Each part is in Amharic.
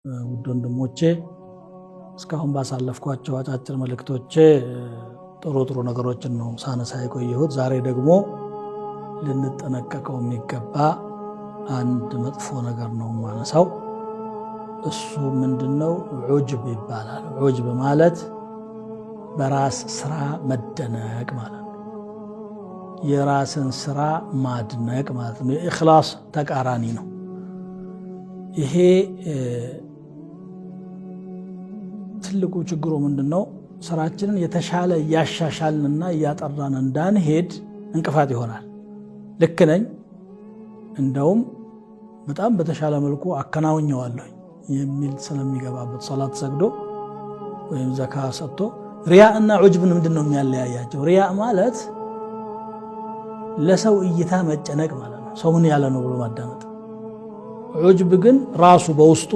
ውድ ወንድሞቼ እስካሁን ባሳለፍኳቸው አጫጭር መልእክቶቼ ጥሩ ነገሮችን ነው ሳነሳ የቆየሁት። ዛሬ ደግሞ ልንጠነቀቀው የሚገባ አንድ መጥፎ ነገር ነው ማነሳው። እሱ ምንድነው? ዑጅብ ይባላል። ዑጅብ ማለት በራስ ስራ መደነቅ ማለት ነው። የራስን ስራ ማድነቅ ማለት ነው። የኢኽላስ ተቃራኒ ነው። ይሄ ትልቁ ችግሩ ምንድነው? ስራችንን የተሻለ እያሻሻልንና እያጠራን እንዳንሄድ እንቅፋት ይሆናል። ልክ ነኝ፣ እንደውም በጣም በተሻለ መልኩ አከናውኘዋለሁ የሚል ስለሚገባበት ሰላት ሰግዶ ወይም ዘካ ሰጥቶ፣ ሪያ እና ዑጅብን ምንድነው የሚያለያያቸው? ሪያ ማለት ለሰው እይታ መጨነቅ ማለት ነው። ሰው ምን ያለ ነው ብሎ ማዳመጥ። ዑጅብ ግን ራሱ በውስጡ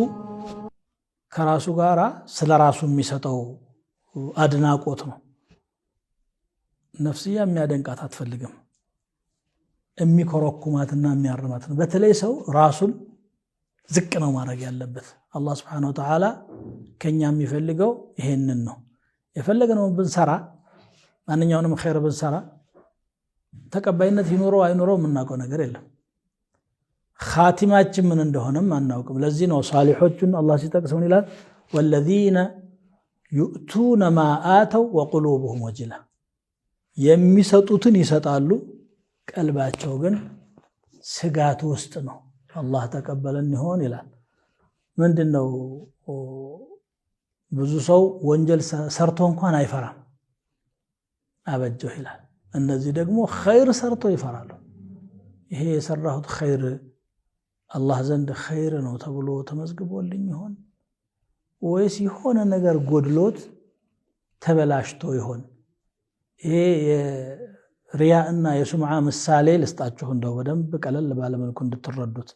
ከራሱ ጋር ስለ ራሱ የሚሰጠው አድናቆት ነው። ነፍስያ የሚያደንቃት አትፈልግም፣ የሚኮረኩማትና የሚያርማት ነው። በተለይ ሰው ራሱን ዝቅ ነው ማድረግ ያለበት። አላህ Subhanahu Wa Ta'ala ከኛ የሚፈልገው ይሄንን ነው። የፈለገነውን ብንሰራ፣ ማንኛውንም ኸይር ብንሰራ ተቀባይነት ይኖረው አይኖረው የምናውቀው ነገር የለም። ኻቲማችን ምን እንደሆነም አናውቅም። ለዚህ ነው ሷሊሖቹን አላህ ሲጠቅስ ምን ይላል? ወለዚነ ዩእቱነ ማ አተው ወቁሉብሁም ወጅላ፣ የሚሰጡትን ይሰጣሉ ቀልባቸው ግን ስጋት ውስጥ ነው። አላህ ተቀበለን ይሆን ይላል። ምንድነው? ብዙ ሰው ወንጀል ሰርቶ እንኳን አይፈራም፣ አበጀው ይላል። እነዚህ ደግሞ ኸይር ሰርቶ ይፈራሉ። ይሄ የሰራሁት ኸይር አላህ ዘንድ ኸይር ነው ተብሎ ተመዝግቦልኝ ይሆን ወይስ የሆነ ነገር ጎድሎት ተበላሽቶ ይሆን? ይሄ የሪያ እና የሱምዓ ምሳሌ ልስጣችሁ እንደው በደንብ ቀለል ባለ መልኩ እንድትረዱት።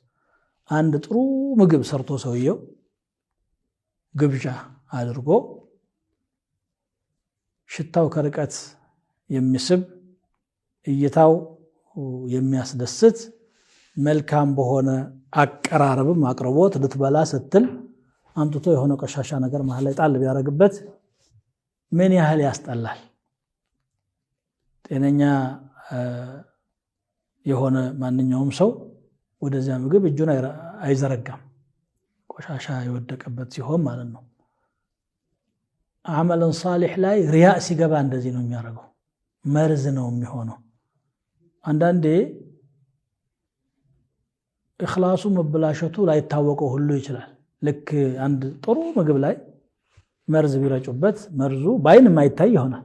አንድ ጥሩ ምግብ ሰርቶ ሰውየው ግብዣ አድርጎ ሽታው ከርቀት የሚስብ እይታው የሚያስደስት መልካም በሆነ አቀራረብም አቅርቦት ልትበላ ስትል አምጥቶ የሆነ ቆሻሻ ነገር መሃል ላይ ጣል ቢያደርግበት ምን ያህል ያስጠላል። ጤነኛ የሆነ ማንኛውም ሰው ወደዚያ ምግብ እጁን አይዘረጋም፣ ቆሻሻ የወደቀበት ሲሆን ማለት ነው። አመለን ሷሊህ ላይ ሪያ ሲገባ እንደዚህ ነው የሚያደርገው፣ መርዝ ነው የሚሆነው። አንዳንዴ ኢኽላሱ መበላሸቱ ላይታወቀው ሁሉ ይችላል። ልክ አንድ ጥሩ ምግብ ላይ መርዝ ቢረጩበት መርዙ በአይን የማይታይ ይሆናል፣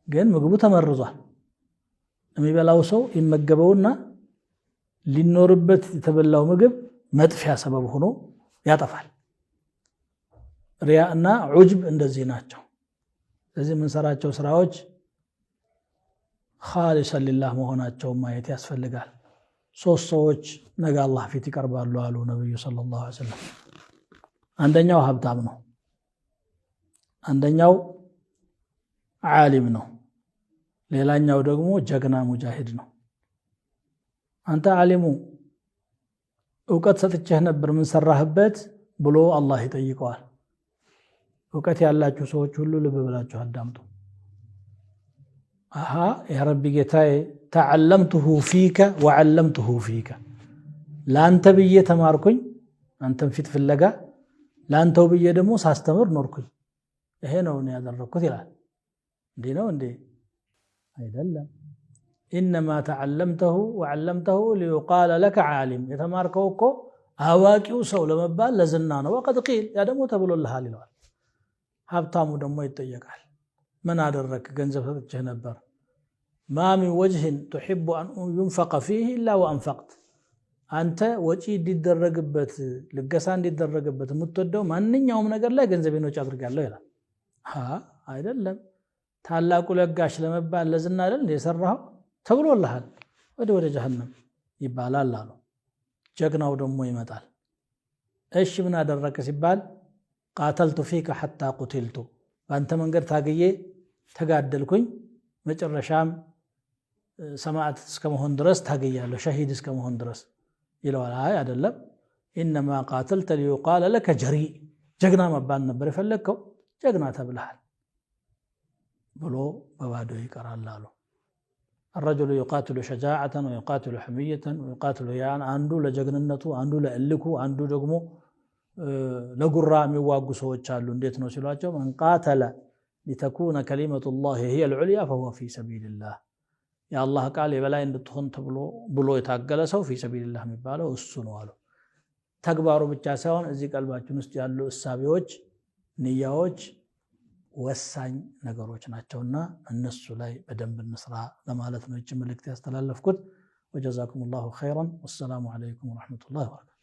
ግን ምግቡ ተመርዟል። የሚበላው ሰው ይመገበውና ሊኖርበት የተበላው ምግብ መጥፊያ ሰበብ ሆኖ ያጠፋል። ሪያ እና ዑጅብ እንደዚህ ናቸው። ስለዚህ የምንሰራቸው ስራዎች ኻሊሰን ሊላህ መሆናቸውን ማየት ያስፈልጋል። ሶስት ሰዎች ነገ አላህ ፊት ይቀርባሉ አሉ ነብዩ ሰለላሁ ዐለይሂ ወሰለም። አንደኛው ሀብታም ነው፣ አንደኛው ዓሊም ነው፣ ሌላኛው ደግሞ ጀግና ሙጃሂድ ነው። አንተ ዓሊሙ ዕውቀት ሰጥቼህ ነበር ምን ሰራህበት ብሎ አላህ ይጠይቀዋል። ዕውቀት ያላችሁ ሰዎች ሁሉ ልብ ብላችሁ አዳምጡ። ያ ረቢ ጌታዬ ተዓለምቱሁ ፊከ ወዓለምቱሁ ፊከ፣ ለአንተ ብዬ ተማርኩኝ አንተን ፊት ፍለጋ፣ ለአንተው ብዬ ደግሞ ሳስተምር ኖርኩኝ። ይሄ ነው ያደረኩት ይላል። እንዲህ ነው እንዴ? አይደለም። ኢነማ ተዓለምተሁ ወዓለምተሁ ሊዩቃለ ለከ ዓሊም፣ የተማርከው እኮ አዋቂው ሰው ለመባል ለዝና ነው። ወቀድ ቂል፣ ያ ደግሞ ተብሎልሃል ይለዋል። ሀብታሙ ደግሞ ይጠየቃል። ምን አደረክ? ገንዘብ ሰጥቼህ ነበር። ማ ሚን ወጅህን ቱሒቡ አን ዩንፈቀ ፊህ ኢላ ወአንፈቅት፣ አንተ ወጪ እንዲደረግበት ልገሳ እንዲደረግበት የምትወደው ማንኛውም ነገር ላይ ገንዘቤን ወጪ አድርጋለሁ ይላል። አይደለም፣ ታላቁ ለጋሽ ለመባል ለዝና አይደል የሰራኸው? ተብሎልሃል፣ ወደ ጀሃነም ይባላል አሉ። ጀግናው ደግሞ ይመጣል። እሺ ምን አደረክ ሲባል ቃተልቱ ፊከ ሐታ ቁቲልቱ፣ በአንተ መንገድ ታግዬ ተጋደልኩኝ፣ መጨረሻም ሰማዕት እስከመሆን ድረስ ታግያለሁ፣ ሸሂድ እስከመሆን ድረስ ይለዋል። አይ አይደለም፣ ኢነማ ቃተልተ ሊዩቃለ ለከ ጀሪእ ጀግና መባል ነበር የፈለግከው ጀግና ተብለሃል ብሎ በባዶ ይቀራል አሉ። الرجل يقاتل شجاعة ويقاتل حمية ويقاتل يعني عنده لجግንነቱ አንዱ ለእልኩ አንዱ ደግሞ ለጉራ የሚዋጉ ሰዎች አሉ። እንዴት ነው ሲሏቸው من قاتل لتكون كلمة الله هي العليا فهو في سبيل الله የአላህ ቃል የበላይ እንድትሆን ብሎ የታገለ ሰው في سبيل الله የሚባለው እሱ ነው አሉ። ተግባሩ ብቻ ሳይሆን እዚህ ቀልባችን ውስጥ ያሉ እሳቤዎች ንያዎች ወሳኝ ነገሮች ናቸውና እነሱ ላይ በደንብ እንስራ ለማለት ነው እቺ መልእክት ያስተላለፍኩት። ወጀዛኩሙላሁ ኸይራን ወሰላሙ ዐለይኩም ወራህመቱላሂ ወበረካቱሁ።